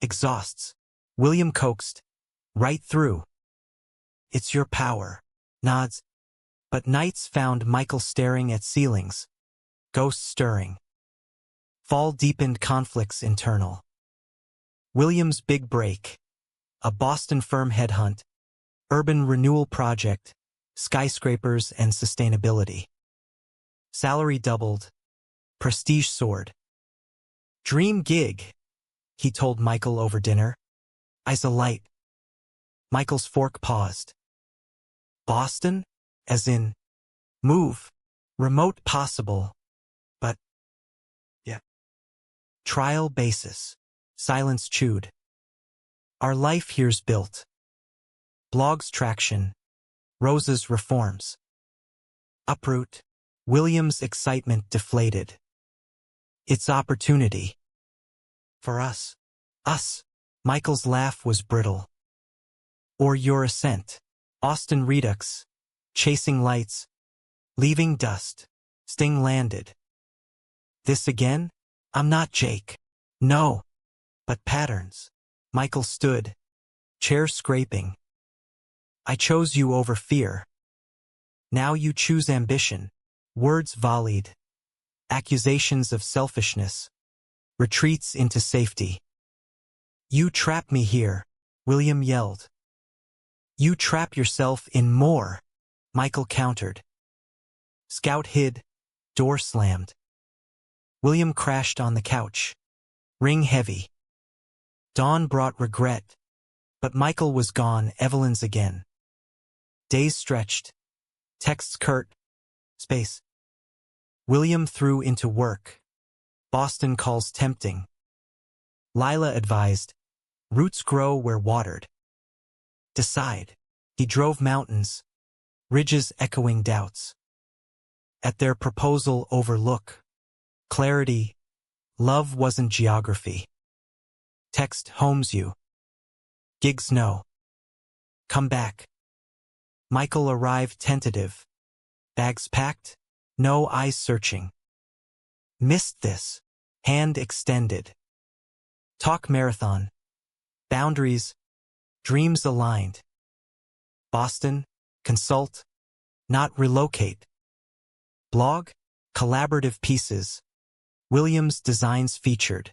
Exhausts. William coaxed. Right through. It's your power. Nods. But nights found Michael staring at ceilings. Ghosts stirring. Fall deepened conflicts internal. Williams' big break. A Boston firm headhunt. Urban renewal project. Skyscrapers and sustainability. Salary doubled. Prestige soared. Dream gig, he told Michael over dinner. Eyes alight. Michael's fork paused. Boston? As in, move. Remote possible. But, yeah. Trial basis. Silence chewed. Our life here's built. Blogs traction. Rosa's reforms. Uproot. Williams' excitement deflated. It's opportunity. For us. Us. Michael's laugh was brittle. Or your ascent. Austin Redux. Chasing lights. Leaving dust. Sting landed. This again? I'm not Jake. No. But patterns. Michael stood. Chair scraping. I chose you over fear. Now you choose ambition. Words volleyed. Accusations of selfishness. Retreats into safety. You trap me here, William yelled. You trap yourself in more, Michael countered. Scout hid. Door slammed. William crashed on the couch. Ring heavy. Dawn brought regret. But Michael was gone. Evelyn's again. Days stretched. Texts curt. Space. William threw into work. Boston calls tempting. Lila advised. Roots grow where watered. Decide. He drove mountains. Ridges echoing doubts. At their proposal overlook. Clarity. Love wasn't geography. Text homes you. Gigs no. Come back. Michael arrived tentative. Bags packed. No eyes searching. Missed this. Hand extended. Talk marathon. Boundaries. Dreams aligned. Boston. Consult. Not relocate. Blog. Collaborative pieces. Williams' designs featured.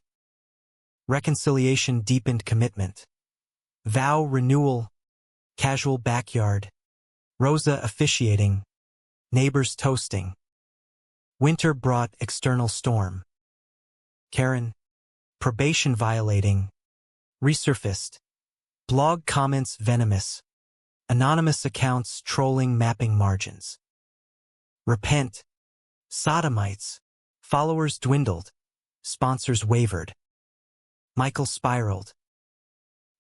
Reconciliation deepened commitment. Vow renewal. Casual backyard. Rosa officiating. Neighbors toasting. Winter brought external storm. Karen. Probation violating. Resurfaced. Blog comments venomous. Anonymous accounts trolling mapping margins. Repent. Sodomites. Followers dwindled. Sponsors wavered. Michael spiraled.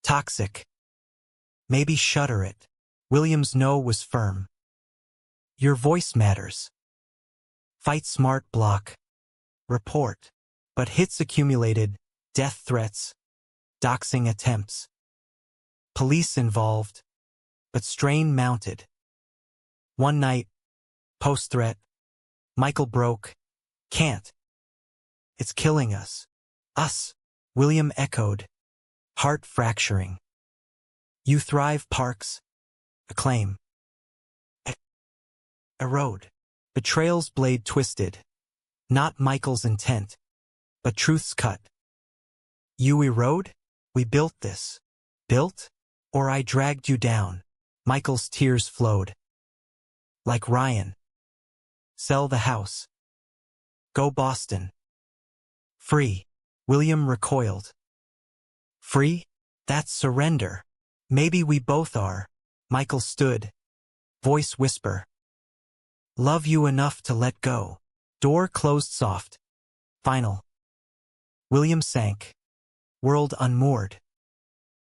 Toxic. Maybe shutter it. William's no was firm. Your voice matters. Fight smart, block. Report. But hits accumulated, death threats, doxing attempts. Police involved, but strain mounted. One night, post-threat, Michael broke. Can't. It's killing us. Us, William echoed, heart fracturing. You thrive, Parks. Acclaim. Erode. Betrayal's blade twisted. Not Michael's intent, but truth's cut. You erode? We built this. Built? Or I dragged you down. Michael's tears flowed. Like Ryan. Sell the house. Go Boston. Free. William recoiled. Free? That's surrender. Maybe we both are. Michael stood. Voice whisper. Love you enough to let go. Door closed soft. Final. William sank. World unmoored.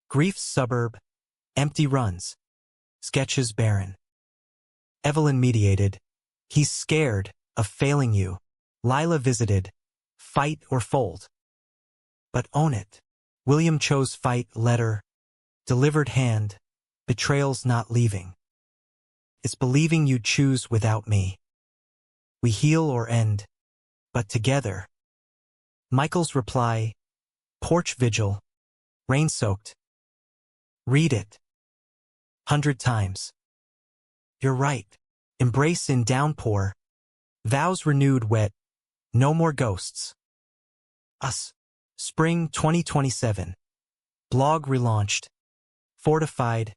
Grief's suburb. Empty runs. Sketches barren. Evelyn mediated. He's scared of failing you. Lila visited. Fight or fold. But own it. William chose fight, letter. Delivered hand. Betrayal's not leaving. It's believing you'd choose without me. We heal or end, but together. Michael's reply. Porch vigil. Rain-soaked. Read it. 100 times. You're right. Embrace in downpour. Vows renewed wet. No more ghosts. Us. Spring 2027. Blog relaunched. Fortified.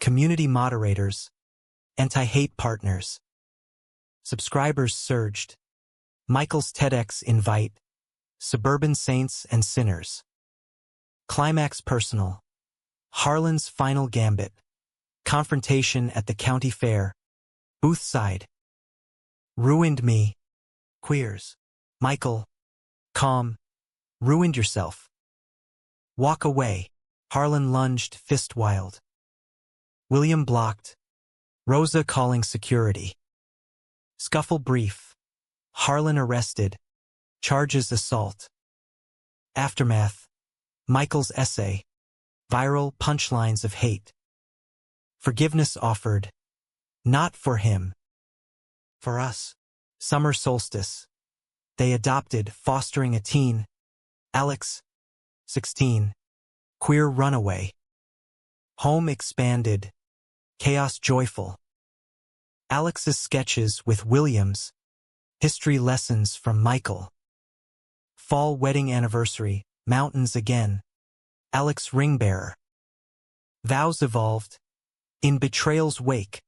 Community moderators. Anti-hate partners. Subscribers surged. Michael's TEDx invite. Suburban saints and sinners. Climax personal. Harlan's final gambit. Confrontation at the county fair. Booth side. Ruined me. Queers. Michael. Calm. Ruined yourself. Walk away. Harlan lunged, fist wild. William blocked. Rosa calling security. Scuffle brief. Harlan arrested. Charges assault. Aftermath. Michael's essay. Viral punchlines of hate. Forgiveness offered. Not for him. For us. Summer solstice. They adopted, fostering a teen. Alex. 16. Queer runaway. Home expanded. Chaos joyful. Alex's sketches with Williams. History lessons from Michael. Fall wedding anniversary. Mountains again. Alex ring bearer. Vows evolved. In betrayal's wake.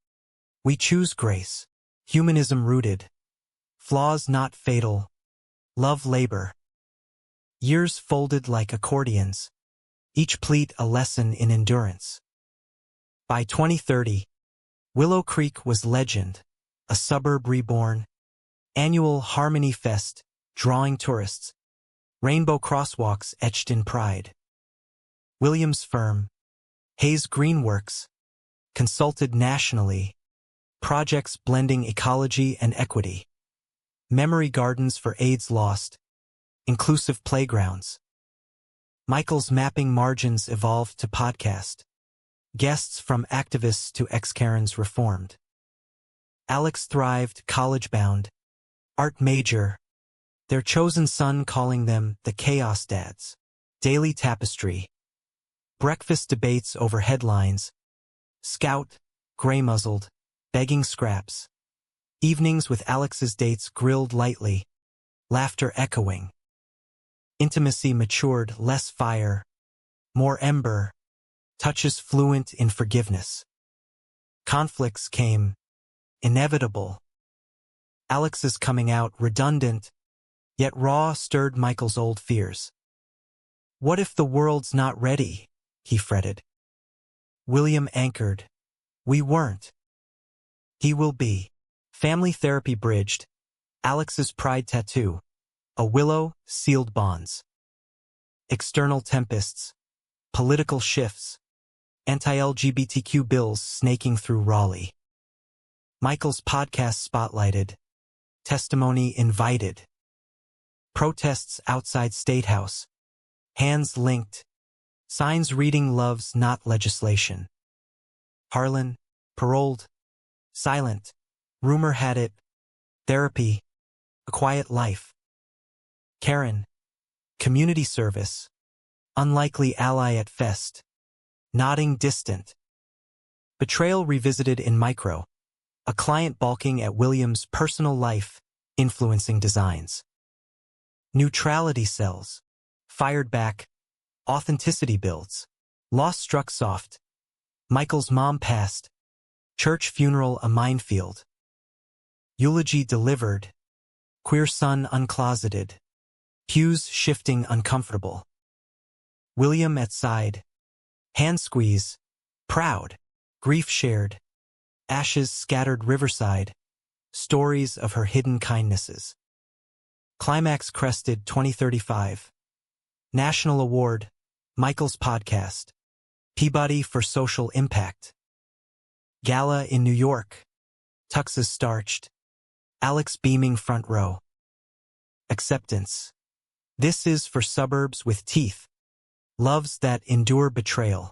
We choose grace. Humanism rooted. Flaws not fatal. Love labor. Years folded like accordions. Each pleat a lesson in endurance. By 2030, Willow Creek was legend, a suburb reborn. Annual Harmony Fest, drawing tourists. Rainbow crosswalks etched in pride. Williams Firm. Hayes Greenworks. Consulted nationally. Projects blending ecology and equity. Memory gardens for AIDS lost. Inclusive playgrounds. Michael's mapping margins evolved to podcast. Guests from activists to ex-Karens reformed. Alex thrived, college-bound. Art major. Their chosen son calling them the Chaos Dads. Daily tapestry. Breakfast debates over headlines. Scout, gray-muzzled, begging scraps. Evenings with Alex's dates grilled lightly. Laughter echoing. Intimacy matured, less fire. More ember. Touches fluent in forgiveness. Conflicts came. Inevitable. Alex's coming out redundant, yet raw stirred Michael's old fears. What if the world's not ready? He fretted. William anchored. We weren't. He will be. Family therapy bridged. Alex's pride tattoo. A willow, sealed bonds. External tempests. Political shifts. Anti-LGBTQ bills snaking through Raleigh. Michael's podcast spotlighted. Testimony invited. Protests outside State House. Hands linked. Signs reading love's not legislation. Harlan, paroled. Silent. Rumor had it. Therapy. A quiet life. Karen. Community service. Unlikely ally at fest. Nodding distant. Betrayal revisited in micro. A client balking at Williams' personal life, influencing designs. Neutrality sells. Fired back. Authenticity builds. Loss struck soft. Michael's mom passed. Church funeral a minefield. Eulogy delivered. Queer son uncloseted. Pews shifting uncomfortable. William at side. Hand squeeze. Proud. Grief shared. Ashes scattered riverside. Stories of her hidden kindnesses. Climax crested 2035. National Award. Michael's podcast. Peabody for Social Impact. Gala in New York. Tuxes starched. Alex beaming front row. Acceptance. This is for suburbs with teeth. Loves that endure betrayal.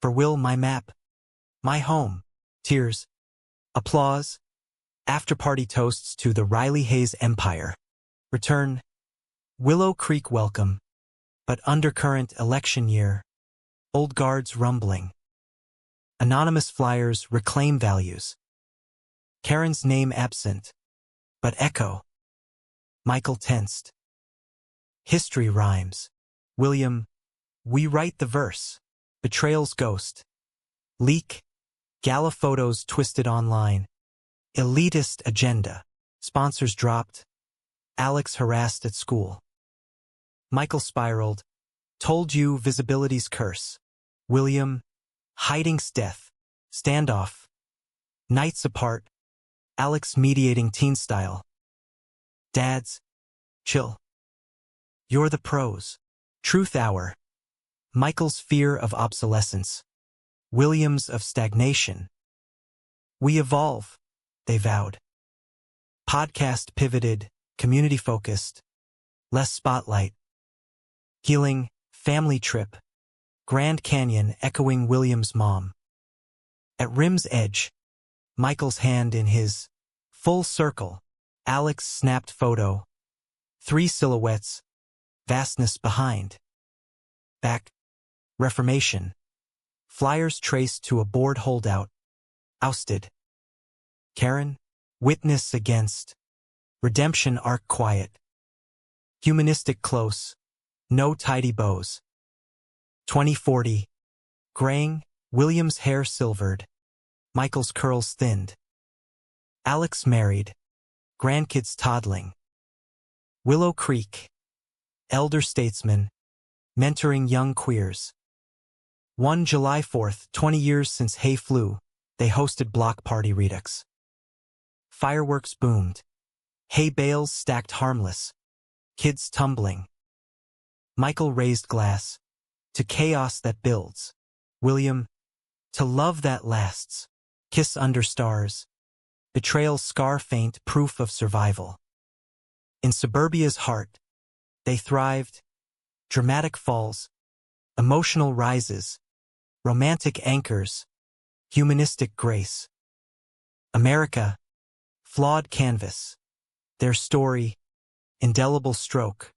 For Will my map. My home. Tears. Applause. After-party toasts to the Riley Hayes Empire. Return. Willow Creek welcome. But undercurrent election year. Old guards rumbling. Anonymous flyers reclaim values. Karen's name absent. But echo. Michael tensed. History rhymes. William. We write the verse. Betrayal's ghost. Leak. Gala photos twisted online. Elitist agenda. Sponsors dropped. Alex harassed at school. Michael spiraled. Told you visibility's curse. William. Hiding's death. Standoff. Nights apart. Alex mediating teen style. Dads. Chill. You're the pros. Truth hour. Michael's fear of obsolescence. Williams of stagnation. We evolve, they vowed. Podcast pivoted, community-focused. Less spotlight. Healing, family trip. Grand Canyon echoing Williams' mom. At rim's edge, Michael's hand in his. Full circle. Alex snapped photo. 3 silhouettes. Vastness behind. Back. Reformation. Flyers traced to a board holdout. Ousted. Karen. Witness against. Redemption arc quiet. Humanistic close. No tidy bows. 2040. Graying. William's hair silvered. Michael's curls thinned. Alex married. Grandkids toddling. Willow Creek. Elder statesman. Mentoring young queers. 1 July 4th, 20 years since Hay flew, they hosted block party redux. Fireworks boomed. Hay bales stacked harmless. Kids tumbling. Michael raised glass. To chaos that builds. William. To love that lasts. Kiss under stars. Betrayal scar faint proof of survival. In suburbia's heart. They thrived. Dramatic falls. Emotional rises. Romantic anchors. Humanistic grace. America. Flawed canvas. Their story. Indelible stroke.